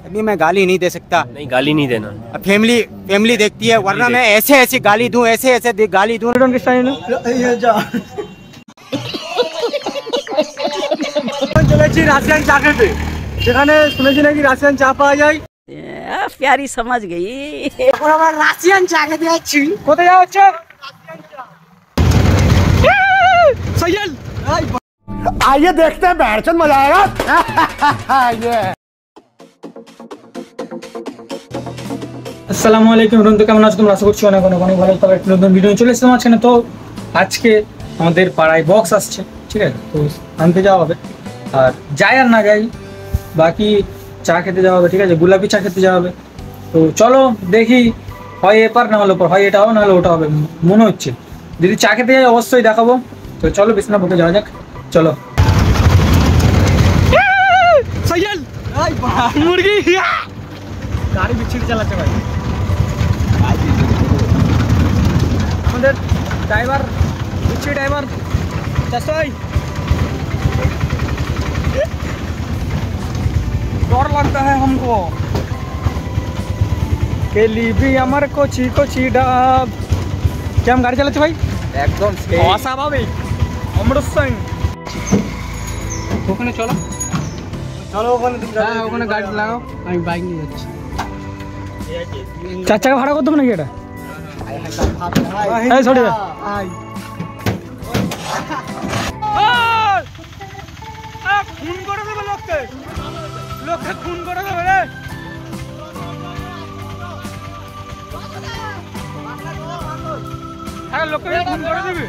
अभी मैं गाली नहीं दे सकता। नहीं, गाली नहीं देना। फैमिली देखती है, वरना मैं ऐसे ऐसे गाली दूं, ऐसे ऐसे गाली दूं। রাশিয়ান চা খেতে, যেখানে শুনেছি নাকি রাশিয়ান চা পাওয়া যায়। प्यारी समझ गई। এখন আমরা রাশিয়ান চা খেতে যাচ্ছি। কোথায় যাওয়া হচ্ছে? সৈয়দ, आइए देखते हैं, बैठचंद मजा आएगा। আসসালামু আলাইকুম বন্ধু, কেমন আছো তোমরা? আশা করছি অনেক অনেক অনেক ভালো। তবে একটা নতুন ভিডিও চলে এসেছে আমার চ্যানেলে। তো আজকে আমাদের পাড়ায় বক্স আসছে, ঠিক আছে? তো আনতে যাওয়া হবে, আর যাই আর না যাই বাকি চা খেতে যাওয়া হবে, ঠিক আছে? গোলাপি চা খেতে যাওয়া হবে। তো চলো দেখি, হয় এপার না হলো ওপর, হয় এটা হবে না হলে ওটা হবে মনে হচ্ছে। যদি চা খেতে যাই অবশ্যই দেখাবো। তো চলো বিছনা পথে যাওয়া যাক, চলো। মুরগি গাড়ি বিচ্ছিরি চালাচ্ছে ভাই। আমাদের ড্রাইভার বিচ্ছিরি ড্রাইভার চাষাই, डर लगता है हमको केली भी हमारे कोची कोची डाब। क्या हम गाड़ी चलाते भाई? एकदम অস্বাভাবিক অমৃত সিং। ওখানে চলো চলো, ওখানে ওখানে গাড়ি লাগাও, আমি বাইক নিয়ে যাচ্ছি। 4 চাকা ভাড়া করতে হবে নাকি এটা? এই সরি খুন করে দেবে লোককে, লোককে খুন করে দেবে রে। হ্যাঁ, লোককে খুন করে দেবে।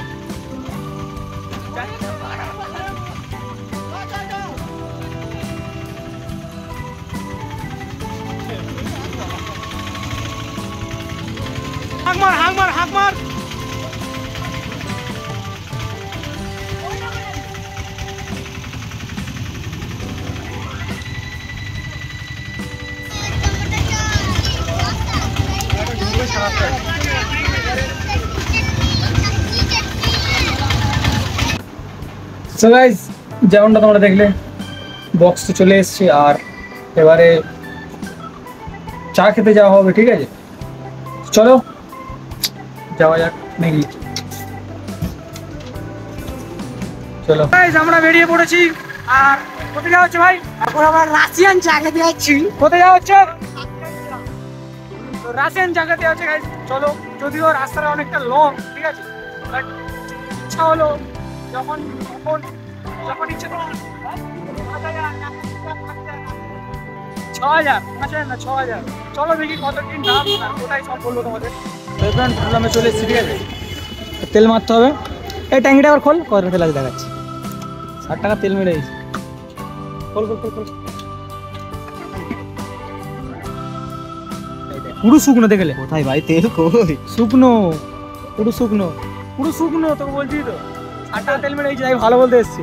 হাঁক মার হাঁক মার হাঁক মার। সো গাইস, যেমনটা তোমরা দেখলে বক্স তো চলে এসছে, আর এবারে চা খেতে যাওয়া হবে, ঠিক আছে? চলো যাওয়া যাক নাকি, চলো গাইস। আমরা বেরিয়ে পড়েছি। আর কোথায় যাওয়া হচ্ছে ভাই? এখন আমরা রাশিয়ান চা খেতে যাচ্ছি। কোথায় যাওয়া হচ্ছে? রাশিয়ান চা খেতে যাচ্ছে গাইস, চলো। যদিও রাস্তাটা অনেকটা লং, ঠিক আছে, বাট ইচ্ছা হলো যখন যখন ইচ্ছে তো 6000 চলো দেখি কত দিন দাম, ওটাই সব বলবো তোমাদের। আমি চলে এসেছি, ঠিক আছে? তেল মারতে হবে। এই ট্যাঙ্কিটা আবার খোল, কত তেল আছে দেখাচ্ছি। 60 টাকা তেল মেরে দিয়েছি। খোল খোল খোল খোল। পুরো শুকনো দেখলে কোথায় ভাই তেল? কই শুকনো, পুরো শুকনো, পুরো শুকনো তোকে বলছি তো। 60 টাকা তেল মেরে দিয়েছি, তাই ভালো বলতে এসছি।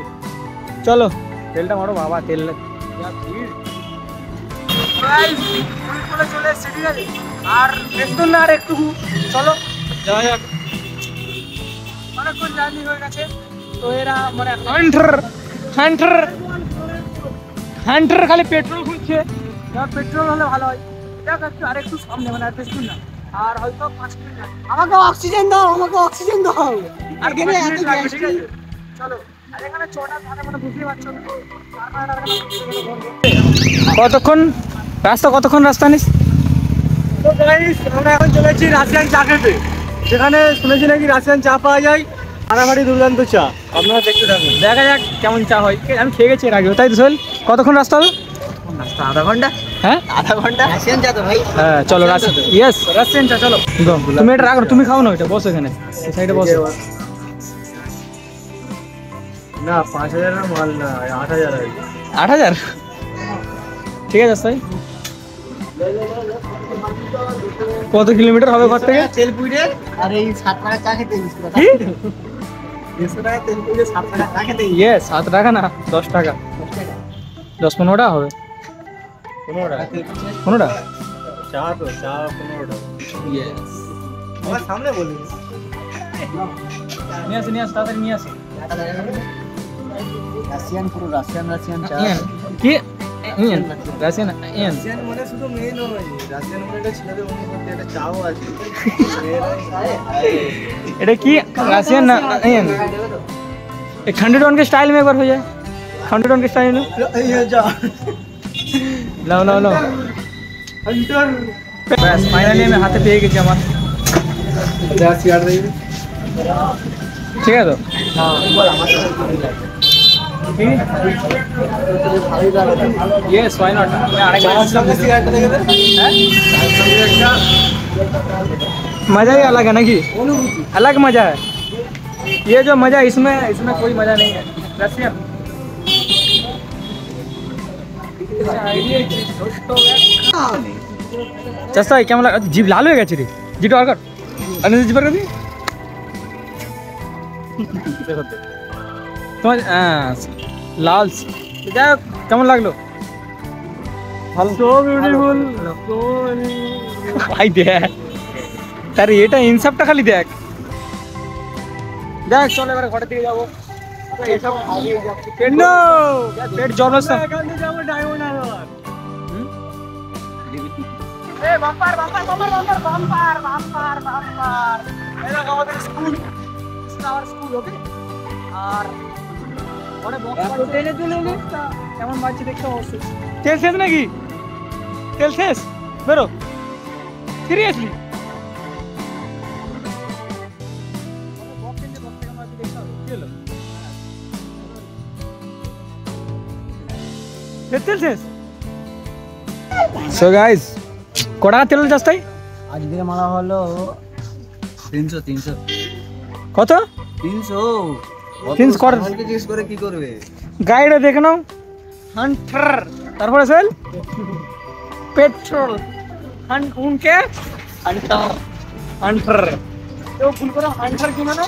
চলো তেলটা মারো বাবা, তেল চলে এসছে, ঠিক আছে? আর বেশি না, আর একটু চলো যাওয়া যাক। অনেকক্ষণ জার্নি হয়ে গেছে। তো এরা মানে হান্টার খালি পেট্রোল খুঁজছে। পেট্রোল হলে ভালো হয়। আর একটু সামনে, মানে আর বেশি না, আর হয়তো 5 মিনিট লাগবে। আমাকে অক্সিজেন দাও, আমাকে অক্সিজেন দাও। আর চলো। আর এখানে ছোটা ধারে মানে বুঝতে পারছো কতক্ষণ রাস্তা নিস। তো গাইস, আমরা এখন চলেছি রাশিয়ান চা খেতে, যেখানে শুনেছি নাকি রাশিয়ান চা পাওয়া যায়। ফাটাফাটি দুর্দান্ত চা, আপনারা দেখতে থাকুন, দেখা যাক কেমন চা হয়। আমি খেয়ে গেছি এর আগে, তাই তো সোহেল? কতক্ষণ রাস্তা হবে? আধা ঘন্টা। হ্যাঁ, আধা ঘন্টা। রাশিয়ান চা তো ভাই। হ্যাঁ চলো, রাশিয়ান চা চলো। তুমি এটা রাখো, তুমি খাও না, এটা বসো এখানে সাইডে বসো। না 5000 মাল না, 8000। 8000 ঠিক আছে তাই। কত কিলোমিটার হবে ঘর থেকে? তেল পুড়ে আর এই 7 টাকা চা খেতে দিস। কি 100 টাকা তেল পুড়ে 7 টাকা চা খেতে? 7 টাকা না, 10 টাকা। 10-15 টাকা হবে। 15 টাকা চা, তো চা 15 টাকা। ইয়েস, আমার সামনে বলি। নিয়ে আসি তাড়াতাড়ি নিয়ে আসি। রাশিয়ান পুরো রাশিয়ান চা ইয়েন কি ইয়েন রাশিয়ান ইয়েন রাশিয়ান মানে শুধু মেয়ে নয়, রাশিয়ান মানে এটা ছেলেদের মধ্যে একটা চাও আছে। এটা কি রাশিয়াन ना इयन एक 101 के स्टाइल में एक बार हो जाए 101 के स्टाइल में ये जा लो लो लो हंटर बस फाइनली मैं हाथे पेয়ে গেছি আমার 50 यार रही ঠিক আছে তো हां यस व्हाई नॉट मैं आने का सिगरेट देखे थे मजा ही अलग है ना कि अलग मजा है ये जो मजा इसमें इसमें कोई मजा नहीं है रशियन चस्ता है क्या मतलब जीभ लाल हो गया चिरी जीटो और कर अनिल जी पर कर दी তোমার লাল যাই হোক কেমন লাগলো সো বিউটিফুল ভাই দেখ তার এটা ইনসাফটা খালি দেখ দেখ চল এবারে ঘরের দিকে যাবো পেট জন্মস্থান যাবো diamond Harbour bumper bumper bumper bumper bumper bumper bumper এটা আমাদের স্কুল আওয়ার স্কুল ওকে আর ওরে বক্স টেনে তুলে নে কেমন বাজছে দেখতে অবশ্যই তেল শেষ নাকি তেল শেষ বেরো সিরিয়াসলি তেল শেষ সো গাইস কটা তেল যাস্তাই আজকে মারা হলো 300 কত 300 কর আমাকে জিজ্ঞেস করে কি করবে গাইডে দেখে নাও হান্টার তারপরে সেল পেট্রোল উনকে হান্টার হান্টার তো ভুল করে হান্টার কি মানে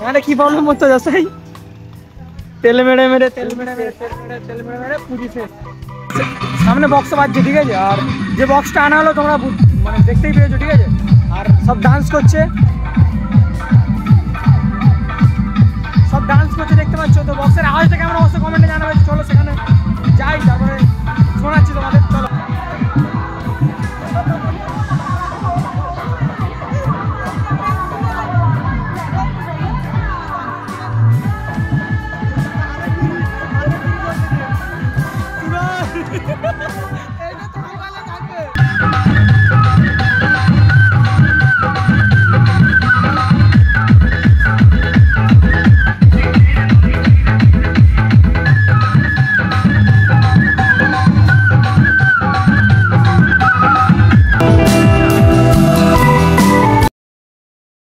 এখানে কি প্রবলেম হচ্ছে যাচ্ছাই তেল মেরে মেরে পুজি শেষ সামনে বক্স বাজছে ঠিক আছে আর যে বক্সটা আনা হলো তোমরা মানে দেখতেই পেয়েছো ঠিক আছে আর সব ডান্স করছে দেখতে পাচ্ছ তো বক্সের আওয়াজটা কেমন অবস্থা কমেন্টে জানাবে চলো সেখানে যাই তারপরে শোনাচ্ছি